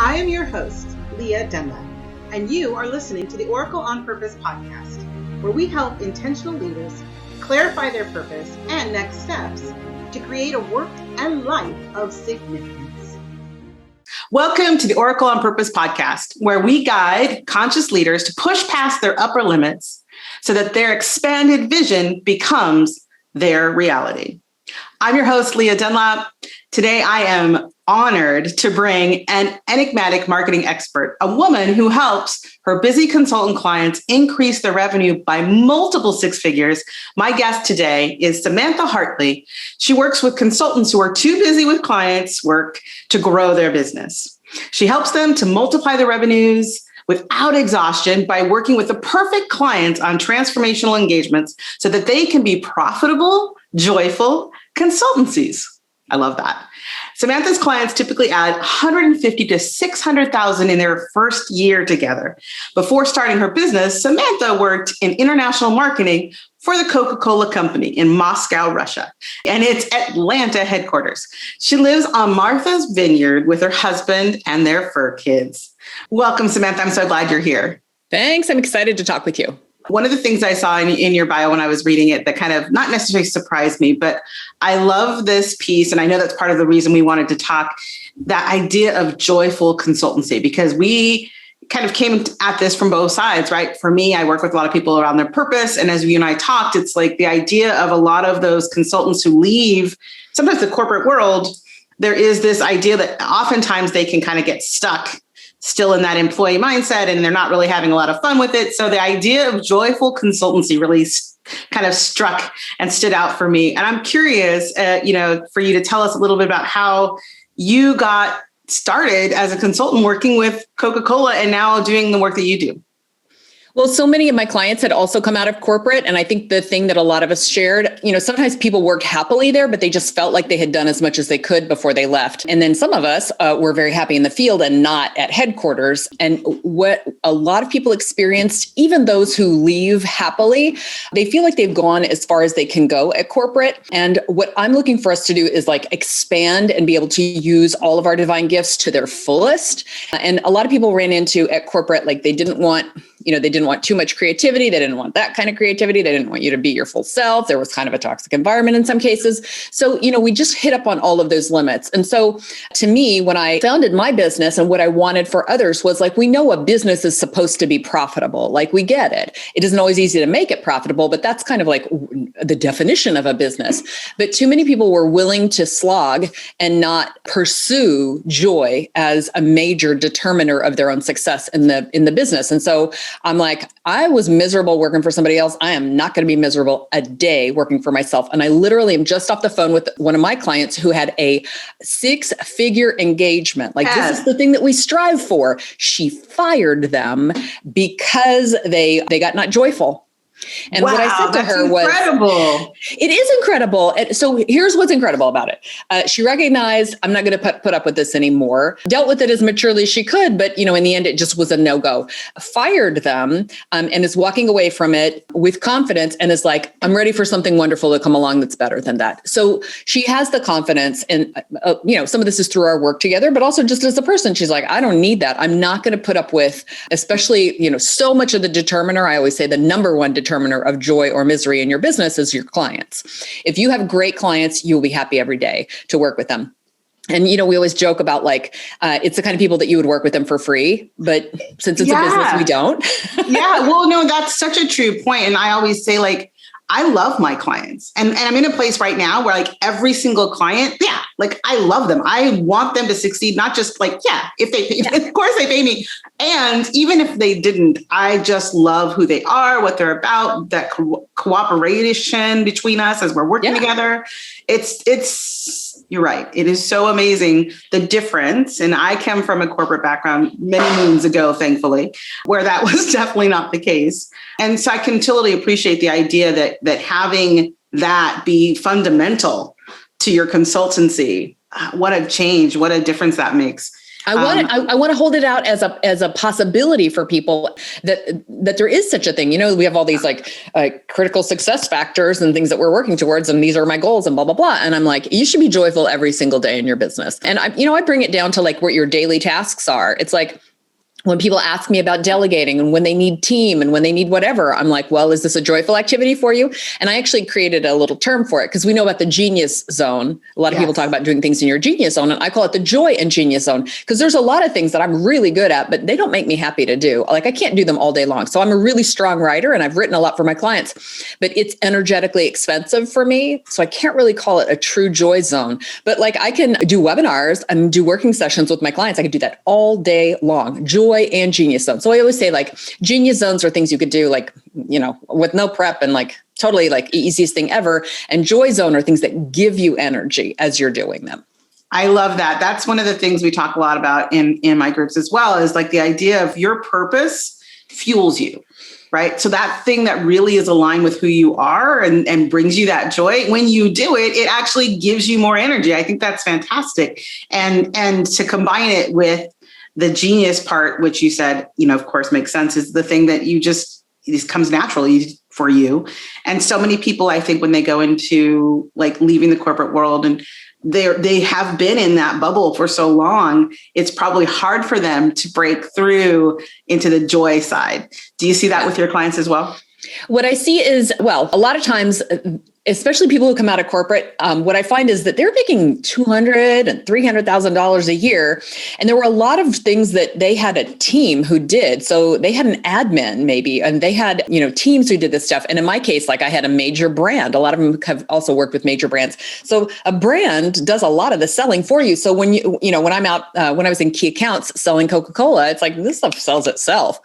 I am your host, Leah Dunlap, and you are listening to the Oracle on Purpose podcast, where we help intentional leaders clarify their purpose and next steps to create a work and life of significance. Welcome to the Oracle on Purpose podcast, where we guide conscious leaders to push past their upper limits so that their expanded vision becomes their reality. I'm your host, Leah Dunlap. Today, I am honored to bring an enigmatic marketing expert, a woman who helps her busy consultant clients increase their revenue by multiple six figures. My guest today is Samantha Hartley. She works with consultants who are too busy with clients' work to grow their business. She helps them to multiply their revenues without exhaustion by working with the perfect clients on transformational engagements so that they can be profitable, joyful consultancies. I love that. Samantha's clients typically add $150,000 to $600,000 in their first year together. Before starting her business, Samantha worked in international marketing for the Coca-Cola company in Moscow, Russia, and its Atlanta headquarters. She lives on Martha's Vineyard with her husband and their fur kids. Welcome, Samantha. I'm so glad you're here. Thanks. I'm excited to talk with you. One of the things I saw in your bio when I was reading it that kind of not necessarily surprised me, but I love this piece. And I know that's part of the reason we wanted to talk, that idea of joyful consultancy, because we kind of came at this from both sides, right? For me, I work with a lot of people around their purpose. And as you and I talked, it's like the idea of a lot of those consultants who leave sometimes the corporate world, there is this idea that oftentimes they can kind of get stuck still in that employee mindset, and they're not really having a lot of fun with it. So the idea of joyful consultancy really kind of struck and stood out for me. And I'm curious, for you to tell us a little bit about how you got started as a consultant working with Coca-Cola and now doing the work that you do. Well, so many of my clients had also come out of corporate. And I think the thing that a lot of us shared, sometimes people worked happily there, but they just felt like they had done as much as they could before they left. And then some of us were very happy in the field and not at headquarters. And what a lot of people experienced, even those who leave happily, they feel like they've gone as far as they can go at corporate. And what I'm looking for us to do is expand and be able to use all of our divine gifts to their fullest. And a lot of people ran into at corporate, they didn't want too much creativity. They didn't want that kind of creativity. They didn't want you to be your full self. There was kind of a toxic environment in some cases. So, we just hit up on all of those limits. And so to me, when I founded my business and what I wanted for others was we know a business is supposed to be profitable. We get it. It isn't always easy to make it profitable, but that's kind of the definition of a business. But too many people were willing to slog and not pursue joy as a major determiner of their own success in the business. And so I'm I was miserable working for somebody else. I am not going to be miserable a day working for myself. And I literally am just off the phone with one of my clients who had a 6-figure engagement. This is the thing that we strive for. She fired them because they got not joyful. And wow, what I said to her was, incredible. It is incredible. And so here's what's incredible about it. She recognized, I'm not going to put up with this anymore, dealt with it as maturely as she could. But, in the end, it just was a no-go. Fired them and is walking away from it with confidence and is I'm ready for something wonderful to come along that's better than that. So she has the confidence. And, some of this is through our work together, but also just as a person, she's I don't need that. I'm not going to put up with, especially, so much of the determiner. I always say the number one determiner of joy or misery in your business is your clients. If you have great clients, you'll be happy every day to work with them. And, we always joke about it's the kind of people that you would work with them for free. But since it's a business, we don't. Yeah. Well, no, that's such a true point. And I always say I love my clients and I'm in a place right now where every single client, I love them. I want them to succeed, not just if they pay, of course they pay me. And even if they didn't, I just love who they are, what they're about, that cooperation between us as we're working together. You're right. It is so amazing, the difference. And I come from a corporate background many moons ago, thankfully, where that was definitely not the case. And so I can totally appreciate the idea that having that be fundamental to your consultancy, what a change, what a difference that makes. I want to hold it out as a possibility for people that there is such a thing. We have all these critical success factors and things that we're working towards, and these are my goals and blah, blah, blah. And I'm like, you should be joyful every single day in your business. And I bring it down to like what your daily tasks are. It's like, when people ask me about delegating and when they need team and when they need whatever, I'm like, well, is this a joyful activity for you? And I actually created a little term for it because we know about the genius zone. A lot of people talk about doing things in your genius zone. And I call it the joy and genius zone because there's a lot of things that I'm really good at, but they don't make me happy to do. Like I can't do them all day long. So I'm a really strong writer and I've written a lot for my clients, but it's energetically expensive for me. So I can't really call it a true joy zone. But like I can do webinars and do working sessions with my clients. I can do that all day long. Joy and genius zone. So I always say like genius zones are things you could do like, with no prep and like totally like easiest thing ever. And joy zone are things that give you energy as you're doing them. I love that. That's one of the things we talk a lot about in my groups as well, is like the idea of your purpose fuels you, right? So that thing that really is aligned with who you are and brings you that joy, when you do it, it actually gives you more energy. I think that's fantastic. And to combine it with the genius part, which you said, of course, makes sense, is the thing that this comes naturally for you. And so many people, I think, when they go into like leaving the corporate world and they have been in that bubble for so long, it's probably hard for them to break through into the joy side. Do you see that with your clients as well? What I see is, well, a lot of times, especially people who come out of corporate, what I find is that they're making $200,000 and $300,000 a year. And there were a lot of things that they had a team who did. So they had an admin maybe, and they had, teams who did this stuff. And in my case, like I had a major brand. A lot of them have also worked with major brands. So a brand does a lot of the selling for you. So when when I'm out, when I was in key accounts selling Coca-Cola, it's like this stuff sells itself.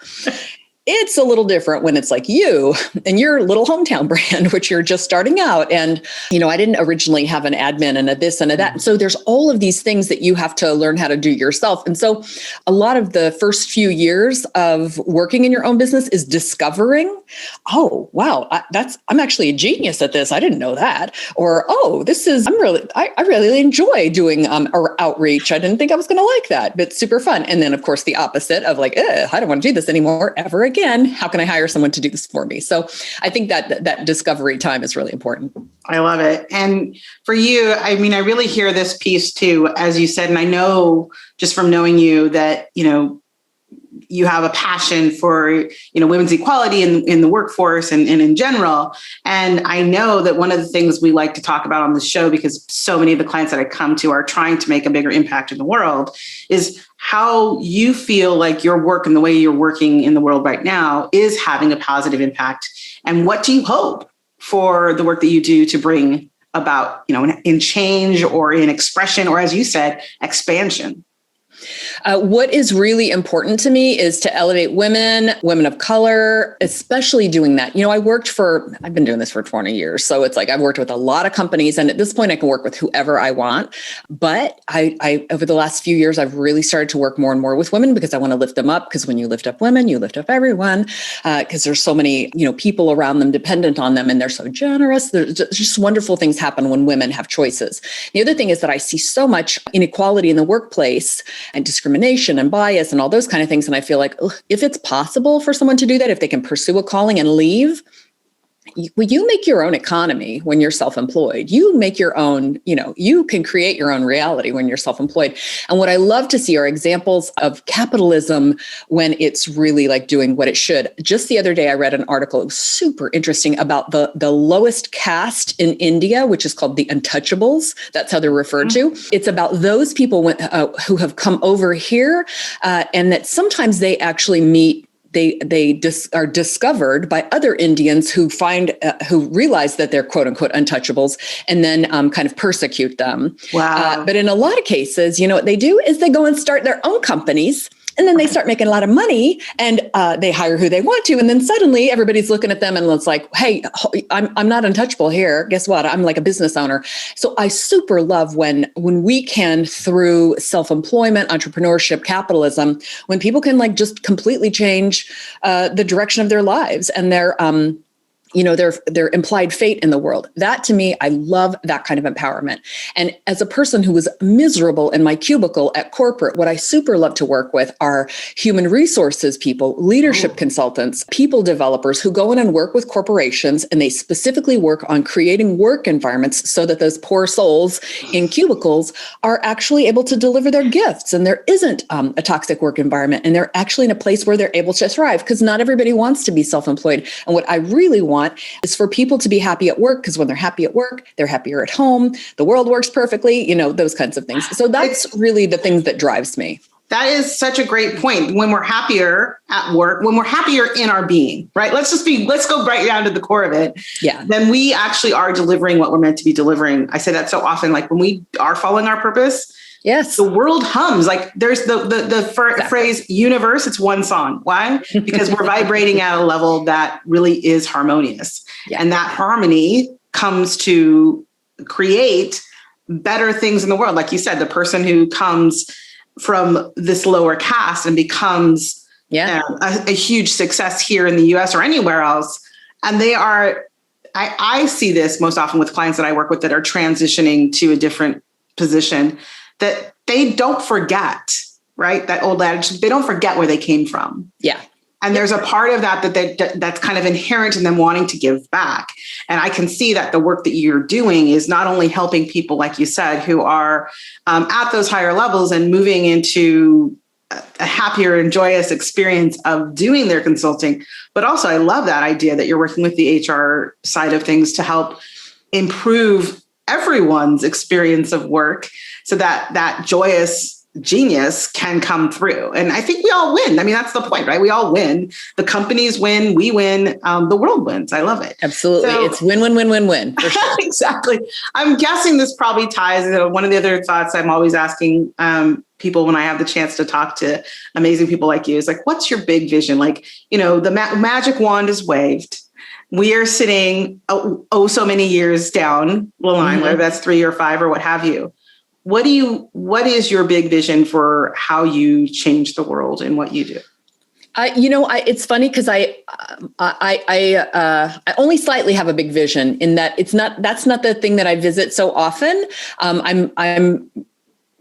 It's a little different when it's like you and your little hometown brand, which you're just starting out. And, I didn't originally have an admin and a this and a that. And so there's all of these things that you have to learn how to do yourself. And so a lot of the first few years of working in your own business is discovering, oh, wow, I'm actually a genius at this. I didn't know that. Or, oh, I really enjoy doing outreach. I didn't think I was going to like that, but super fun. And then of course the opposite of like, I don't want to do this anymore ever again. How can I hire someone to do this for me? So I think that discovery time is really important. I love it. And for you, I really hear this piece too, as you said, and I know just from knowing you that, you have a passion for, women's equality in the workforce and in general. And I know that one of the things we like to talk about on the show, because so many of the clients that I come to are trying to make a bigger impact in the world, is how you feel like your work and the way you're working in the world right now is having a positive impact. And what do you hope for the work that you do to bring about, in change or in expression, or as you said, expansion? What is really important to me is to elevate women of color, especially doing that. I've been doing this for 20 years. So it's like I've worked with a lot of companies, and at this point I can work with whoever I want. But I over the last few years, I've really started to work more and more with women because I want to lift them up. Because when you lift up women, you lift up everyone. Because there's so many, people around them dependent on them, and they're so generous. There's just wonderful things happen when women have choices. The other thing is that I see so much inequality in the workplace and discrimination and bias and all those kind of things. And I feel like if it's possible for someone to do that, if they can pursue a calling and leave, you make your own economy when you're self-employed. You make your own, you can create your own reality when you're self-employed. And what I love to see are examples of capitalism when it's really like doing what it should. Just the other day, I read an article, it was super interesting, about the lowest caste in India, which is called the Untouchables. That's how they're referred to. It's about those people who have come over here and that sometimes they actually meet are discovered by other Indians who realize that they're quote unquote untouchables and then kind of persecute them. Wow. But in a lot of cases, what they do is they go and start their own companies. And then they start making a lot of money and they hire who they want to. And then suddenly everybody's looking at them and it's like, hey, I'm not untouchable here. Guess what? I'm like a business owner. So I super love when we can, through self-employment, entrepreneurship, capitalism, when people can like just completely change the direction of their lives and their their implied fate in the world. That to me, I love that kind of empowerment. And as a person who was miserable in my cubicle at corporate, what I super love to work with are human resources people, leadership consultants, people developers who go in and work with corporations, and they specifically work on creating work environments so that those poor souls in cubicles are actually able to deliver their gifts. And there isn't a toxic work environment, and they're actually in a place where they're able to thrive, because not everybody wants to be self-employed. And what I really want is for people to be happy at work, because when they're happy at work, they're happier at home. The world works perfectly, those kinds of things. So that's really the thing that drives me. That is such a great point. When we're happier at work, when we're happier in our being, right? Let's go right down to the core of it. Yeah. Then we actually are delivering what we're meant to be delivering. I say that so often, like when we are following our purpose, yes, the world hums. Like there's the phrase universe, it's one song. Why? Because we're vibrating at a level that really is harmonious. Yeah. And that harmony comes to create better things in the world. Like you said, the person who comes from this lower caste and becomes a huge success here in the US or anywhere else. And they are, I see this most often with clients that I work with that are transitioning to a different position, that they don't forget, right? That old adage, they don't forget where they came from. Yeah. And there's a part of that's kind of inherent in them wanting to give back. And I can see that the work that you're doing is not only helping people, like you said, who are at those higher levels and moving into a happier and joyous experience of doing their consulting, but also I love that idea that you're working with the HR side of things to help improve everyone's experience of work so that that joyous genius can come through. And I think we all win. I mean, that's the point, right? We all win. The companies win, we win, the world wins. I love it. Absolutely. So, it's win, win, win, win, win. For sure. Exactly. I'm guessing this probably ties into one of the other thoughts I'm always asking people when I have the chance to talk to amazing people like you is like, what's your big vision? Like, the magic wand is waved. We are sitting so many years down the line, whether that's 3 or 5 or what have you. What is your big vision for how you change the world and what you do? It's funny because I only slightly have a big vision in that that's not the thing that I visit so often.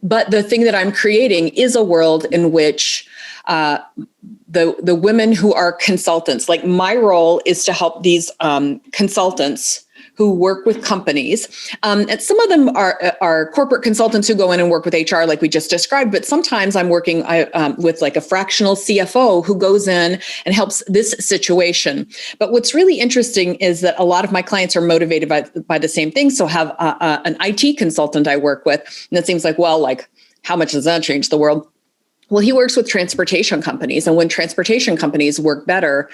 But the thing that I'm creating is a world in which the women who are consultants, like my role is to help these consultants who work with companies. And some of them are corporate consultants who go in and work with HR like we just described, but sometimes I'm working with like a fractional CFO who goes in and helps this situation. But what's really interesting is that a lot of my clients are motivated by the same thing. So have an IT consultant I work with, and it seems like, well, like how much does that change the world? Well, he works with transportation companies, and when transportation companies work better,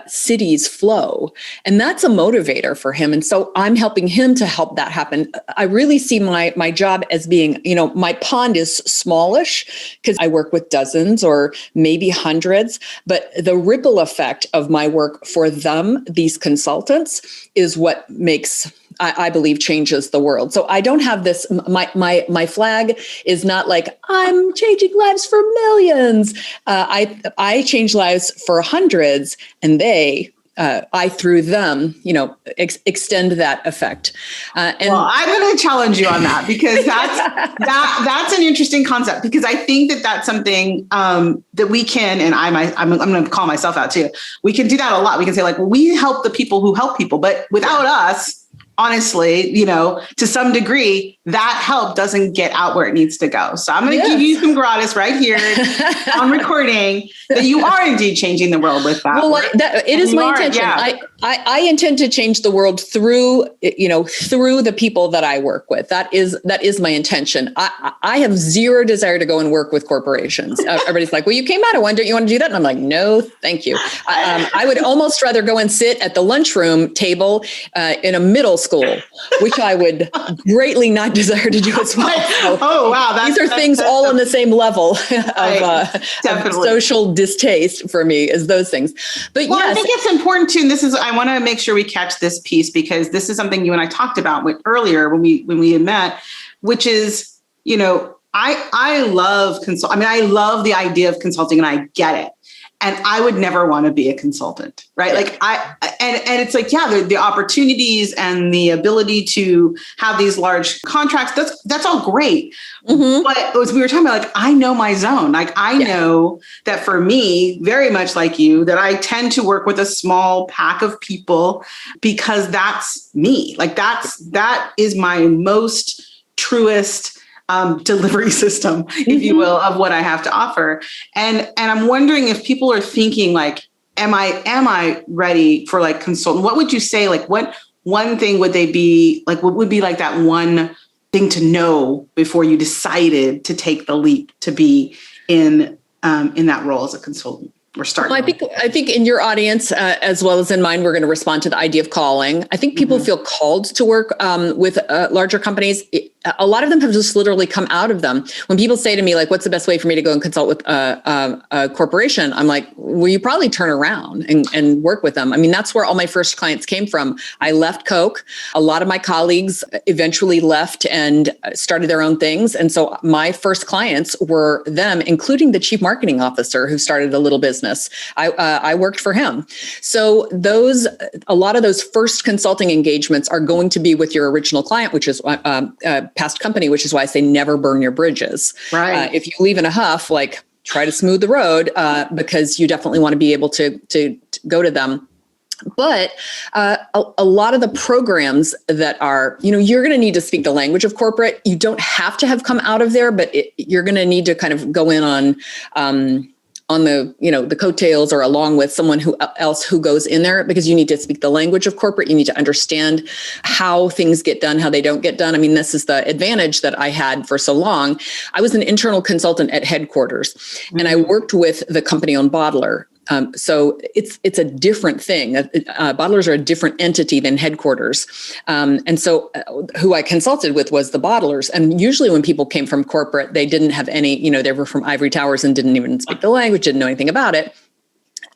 cities flow, and that's a motivator for him. And so I'm helping him to help that happen. I really see my job as being, my pond is smallish because I work with dozens or maybe hundreds, but the ripple effect of my work for them, these consultants, is what makes, I believe, changes the world. So I don't have this, my flag is not like I'm changing lives for millions. I change lives for hundreds, and I through them, extend that effect. Well, I'm going to challenge you on that because that's an interesting concept, because I think that's something that we can, and I'm going to call myself out too. We can do that a lot. We can say like, well, we help the people who help people, but without us, honestly, to some degree, that help doesn't get out where it needs to go. So I'm going to give you some gratis right here on recording that you are indeed changing the world with that. Well, it is my intention. Yeah. I intend to change the world through the people that I work with. That is my intention. I have zero desire to go and work with corporations. Everybody's like, well, you came out of one. Don't you want to do that? And I'm like, no, thank you. I would almost rather go and sit at the lunchroom table in a middle school, which I would greatly not desire to do as well. So oh, wow. These are things all on the same level of social distaste for me as those things. But well, yes. I think it's important too. And I want to make sure we catch this piece, because this is something you and I talked about earlier when we had met, which is, I love I love the idea of consulting, and I get it. And I would never want to be a consultant, right? Like and it's like, yeah, the opportunities and the ability to have these large contracts, that's all great. Mm-hmm. But as we were talking about, like, I know my zone. Like, I know that for me, very much like you, that I tend to work with a small pack of people because that's me. Like, that is my most truest delivery system, if you will, of what I have to offer. And I'm wondering if people are thinking like, am I ready for like consultant? What would you say? Like, what one thing would they be like, what would be like that one thing to know before you decided to take the leap to be in that role as a consultant? Well, I think in your audience, as well as in mine, we're going to respond to the idea of calling. I think people feel called to work with larger companies. A lot of them have just literally come out of them. When people say to me, like, what's the best way for me to go and consult with a corporation? I'm like, well, you probably turn around and work with them. I mean, that's where all my first clients came from. I left Coke. A lot of my colleagues eventually left and started their own things. And so my first clients were them, including the chief marketing officer who started a little business. I worked for him. So a lot of those first consulting engagements are going to be with your original client, which is past company, which is why I say never burn your bridges. Right. If you leave in a huff, like, try to smooth the road because you definitely want to be able to go to them. But a lot of the programs that are, you're going to need to speak the language of corporate. You don't have to have come out of there, but you're going to need to kind of go in on the coattails or along with someone else who goes in there, because you need to speak the language of corporate. You need to understand how things get done, how they don't get done. I mean, this is the advantage that I had for so long. I was an internal consultant at headquarters, and I worked with the company-owned bottler. So it's a different thing. Bottlers are a different entity than headquarters. And so who I consulted with was the bottlers. And usually when people came from corporate, they didn't have any, they were from ivory towers and didn't even speak the language, didn't know anything about it.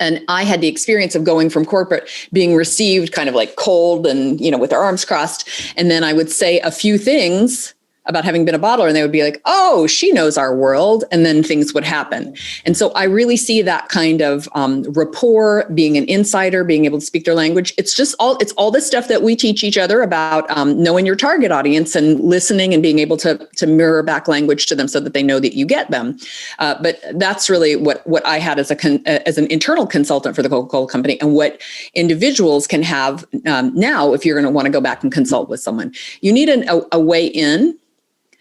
And I had the experience of going from corporate, being received kind of like cold and, with their arms crossed. And then I would say a few things about having been a bottler, and they would be like, oh, she knows our world. And then things would happen. And so I really see that kind of rapport, being an insider, being able to speak their language. It's all this stuff that we teach each other about knowing your target audience and listening and being able to mirror back language to them so that they know that you get them. But that's really what I had as an internal consultant for the Coca-Cola company, and what individuals can have now if you're going to want to go back and consult with someone. You need a way in.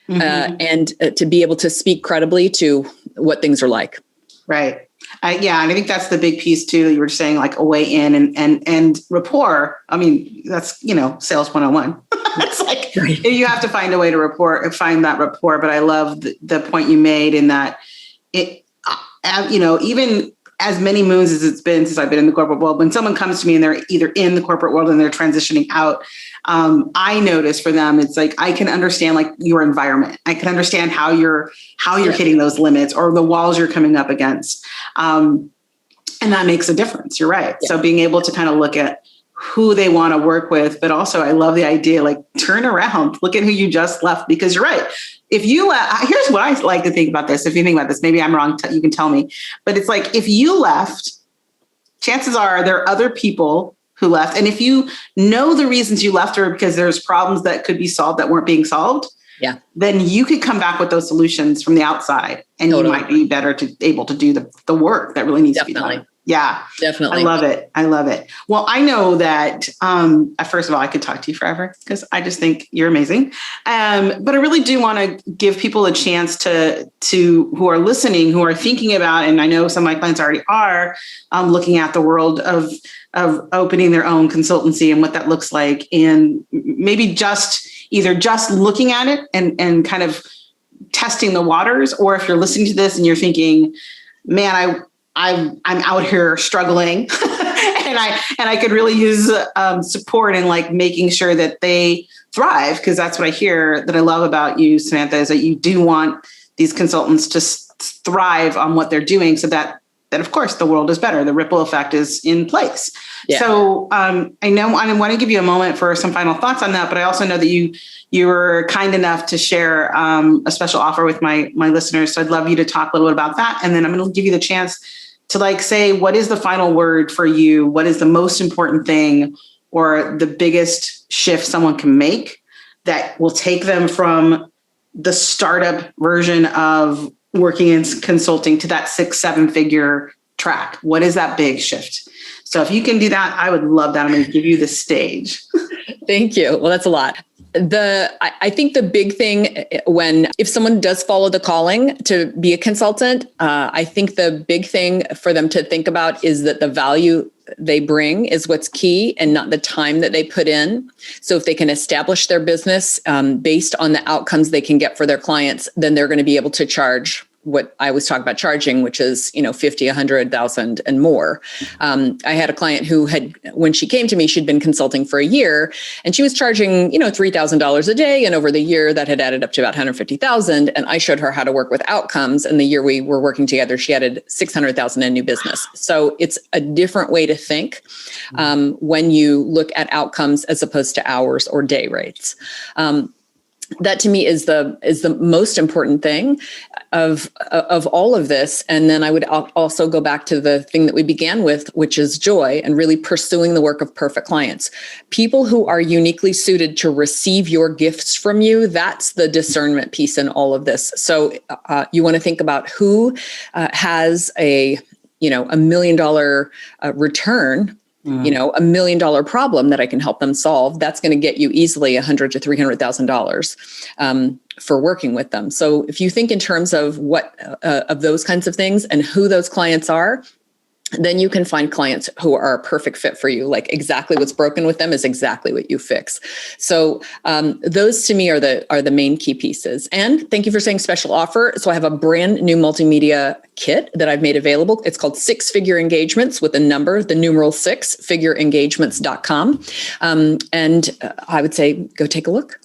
And to be able to speak credibly to what things are like. Right. And I think that's the big piece too. You were saying like a way in and rapport. I mean, that's, sales 101. It's like, you have to find a way to find that rapport. But I love the point you made in that even as many moons as it's been since I've been in the corporate world, when someone comes to me and they're either in the corporate world and they're transitioning out, I notice for them, it's like, I can understand like your environment. I can understand how you're hitting those limits or the walls you're coming up against. And that makes a difference. You're right. Yeah. So being able to kind of look at who they want to work with, but also I love the idea, like, turn around, look at who you just left, because you're right. If you here's what I like to think about this. If you think about this, maybe I'm wrong. You can tell me, but it's like, if you left, chances are there are other people who left. And if you know the reasons you left are because there's problems that could be solved that weren't being solved, then you could come back with those solutions from the outside, and you might be better able to do the work that really needs to be done. Yeah, definitely. I love it. Well, I know that, first of all, I could talk to you forever because I just think you're amazing. But I really do want to give people a chance to who are listening, who are thinking about, and I know some of my clients already are looking at the world of opening their own consultancy and what that looks like. And maybe just looking at it and kind of testing the waters. Or if you're listening to this and you're thinking, man, I'm out here struggling and I could really use support in like making sure that they thrive. Because that's what I hear that I love about you, Samantha, is that you do want these consultants to thrive on what they're doing so that of course the world is better. The ripple effect is in place. Yeah. So I know I want to give you a moment for some final thoughts on that, but I also know that you were kind enough to share a special offer with my listeners. So I'd love you to talk a little bit about that. And then I'm going to give you the chance to like say, what is the final word for you? What is the most important thing or the biggest shift someone can make that will take them from the startup version of working in consulting to that 6-7 figure track? What is that big shift? So if you can do that, I would love that. I'm going to give you the stage. Thank you. Well, that's a lot. I think the big thing if someone does follow the calling to be a consultant, I think the big thing for them to think about is that the value they bring is what's key and not the time that they put in. So if they can establish their business based on the outcomes they can get for their clients, then they're going to be able to charge what I was talking about charging, which is, 50, 100,000 and more. I had a client who when she came to me, she'd been consulting for a year and she was charging, $3,000 a day. And over the year that had added up to about 150,000. And I showed her how to work with outcomes. And the year we were working together, she added 600,000 in new business. So it's a different way to think when you look at outcomes as opposed to hours or day rates. That to me is the most important thing of all of this. And then I would also go back to the thing that we began with, which is joy and really pursuing the work of perfect clients. People who are uniquely suited to receive your gifts from you, that's the discernment piece in all of this. So you want to think about who has a $1 million return, $1 million problem that I can help them solve. That's going to get you easily $100,000 to $300,000 for working with them. So if you think in terms of what of those kinds of things and who those clients are, then you can find clients who are a perfect fit for you. Like exactly what's broken with them is exactly what you fix. So those to me are the main key pieces. And thank you for saying special offer. So I have a brand new multimedia kit that I've made available. It's called 6-Figure Engagements with a number, the numeral 6, figureengagements.com. And I would say go take a look.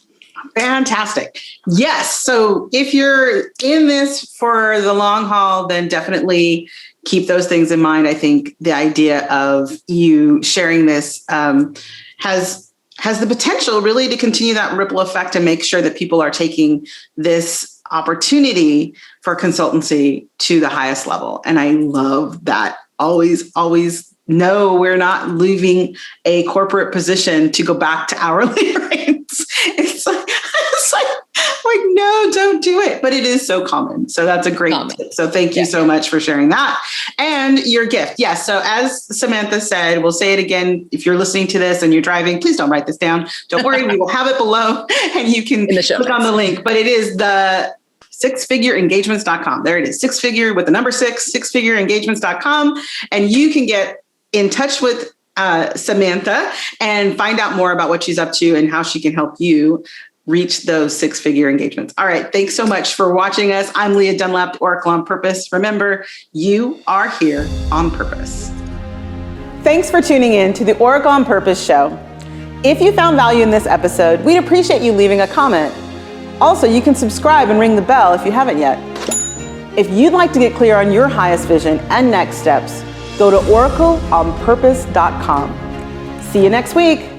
Fantastic. Yes. So if you're in this for the long haul, then definitely keep those things in mind. I think the idea of you sharing this has the potential really to continue that ripple effect and make sure that people are taking this opportunity for consultancy to the highest level. And I love that. Always no, we're not leaving a corporate position to go back to hourly rates. It's like, no, don't do it. But it is so common. So that's a great tip. So thank you so much for sharing that. And your gift. Yes. So as Samantha said, we'll say it again. If you're listening to this and you're driving, please don't write this down. Don't worry. We will have it below and you can click on the link. But it is the 6figureengagements.com. There it is. 6-figure with the number 6, 6figureengagements.com. And you can get in touch with Samantha and find out more about what she's up to and how she can help you reach those 6-figure engagements. All right. Thanks so much for watching us. I'm Leah Dunlap, Oracle on Purpose. Remember, you are here on purpose. Thanks for tuning in to the Oracle on Purpose show. If you found value in this episode, we'd appreciate you leaving a comment. Also, you can subscribe and ring the bell if you haven't yet. If you'd like to get clear on your highest vision and next steps, go to oracleonpurpose.com. See you next week.